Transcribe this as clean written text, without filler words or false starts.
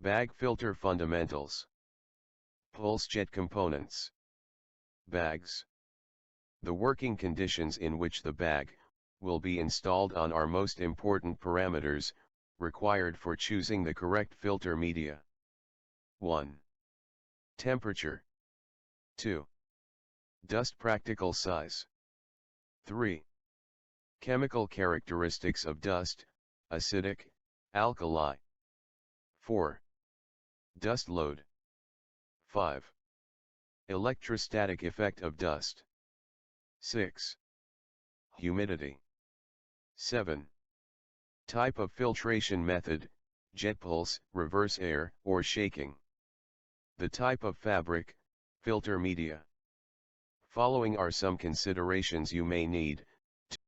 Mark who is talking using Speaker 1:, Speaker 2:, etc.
Speaker 1: Bag filter fundamentals. Pulse jet components. Bags. The working conditions in which the bag will be installed on are most important parameters required for choosing the correct filter media. 1. Temperature. 2. Dust practical size. 3. Chemical characteristics of dust, acidic, alkali. 4. Dust load. 5. Electrostatic effect of dust. 6. Humidity. 7. Type of filtration method, jet pulse, reverse air, or shaking. The type of fabric, filter media. Following are some considerations you may need